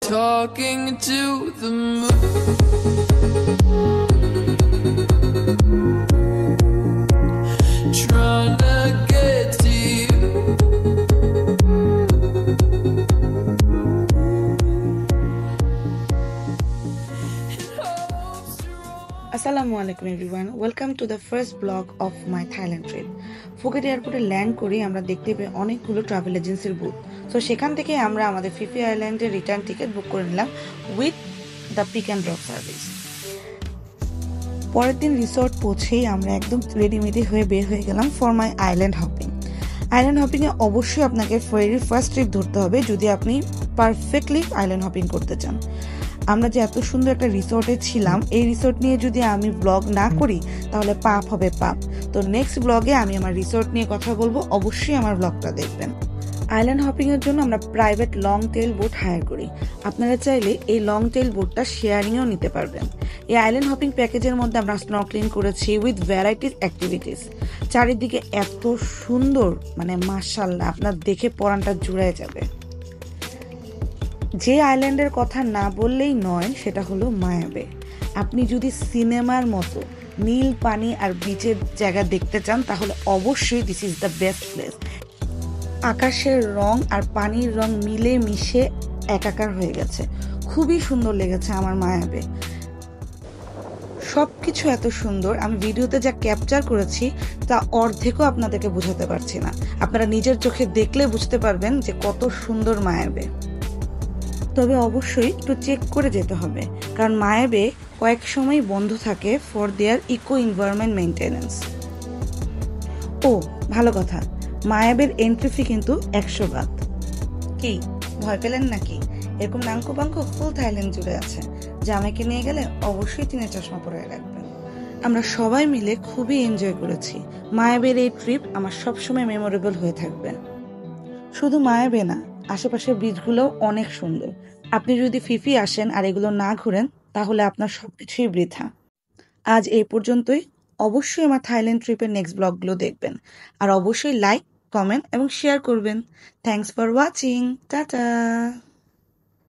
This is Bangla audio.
talking to the moon. Trying to get to you. Assalamu alaikum everyone. Welcome to the first vlog of my Thailand trip. Phuket এয়ারপোর্টে ল্যান্ড করে আমরা দেখতে পাই অনেকগুলো ট্রাভেল এজেন্সির বুথ। সো সেখান থেকে আমরা আমাদের ফিফি আইল্যান্ডের রিটার্ন টিকিট বুক করে নিলাম with the pick and drop service. পরের দিন রিসোর্ট পৌঁছেই আমরা একদম রেডিমেডি হয়ে বের হয়ে গেলাম for my island hopping. Island হপিংয়ে অবশ্যই আপনাকে ফেরির ফার্স্ট ট্রিপ ধরতে হবে যদি আপনি পারফেক্টলি আইল্যান্ড হপিং করতে চান। আমরা যে এত সুন্দর একটা রিসোর্টে ছিলাম, এই রিসোর্ট নিয়ে যদি আমি ব্লগ না করি তাহলে পাপ হবে পাপ। তো নেক্সট ব্লগে আমি আমার রিসোর্ট নিয়ে কথা বলবো, অবশ্যই আমার ব্লগটা দেখবেন। আইল্যান্ড হপিং এর জন্য আমরা private long tail boat hire করি। আপনারা চাইলে এই লং টেল বোটটা শেয়ারিংও নিতে পারবেন। এই আইল্যান্ড হপিং প্যাকেজের মধ্যে আমরা স্নর্কেলিং করেছি উইথ ভ্যারাইটিস অ্যাক্টিভিটিস। চারিদিকে এত সুন্দর, মানে মাশাআল্লাহ, আপনার দেখে পরানটা জুড়ে যাবে। যে আইল্যান্ডের কথা না বললেই নয় সেটা হলো মায়া বে। আপনি যদি সিনেমার মতো নীল পানি আর বিচের জায়গা দেখতে চান তাহলে অবশ্যই this is the best place. আকাশের রং আর পানির রং মিলে মিশে একাকার হয়ে গেছে, খুবই সুন্দর লেগেছে আমার মায়া বে। সব কিছু এত সুন্দর, আমি ভিডিওতে যা ক্যাপচার করেছি তা অর্ধেকও আপনাদেরকে বোঝাতে পারছি না। আপনারা নিজের চোখে দেখলে বুঝতে পারবেন যে কত সুন্দর মায়া বে। তবে অবশ্যই একটু চেক করে যেতে হবে, কারণ মায়া বে কয়েক সময় বন্ধ থাকে for their eco environment maintenance. ও ভালো কথা, মায়া বের এন্ট্রি ফি কিন্তু 100 বাত। কি ভয় পেলেন নাকি? এরকম নাঙ্কো বাঙ্কো ফুল থাইল্যান্ড জুড়ে আছে, জামাইকে নিয়ে গেলে অবশ্যই 3 চশমা পরে রাখবেন। আমরা সবাই মিলে খুবই এনজয় করেছি। মায়া বের এই ট্রিপ আমার সবসময় মেমোরেবল হয়ে থাকবে। শুধু মায়া বে না, আশেপাশের বিচগুলোও অনেক সুন্দর। আপনি যদি ফিফি আসেন আর এগুলো না ঘুরেন তাহলে আপনার সবকিছুই বৃথা। আজ এই পর্যন্তই। অবশ্যই আমার থাইল্যান্ড ট্রিপের নেক্সট ব্লগগুলো দেখবেন, আর অবশ্যই লাইক, কমেন্ট এবং শেয়ার করবেন। Thanks for watching. টাটা।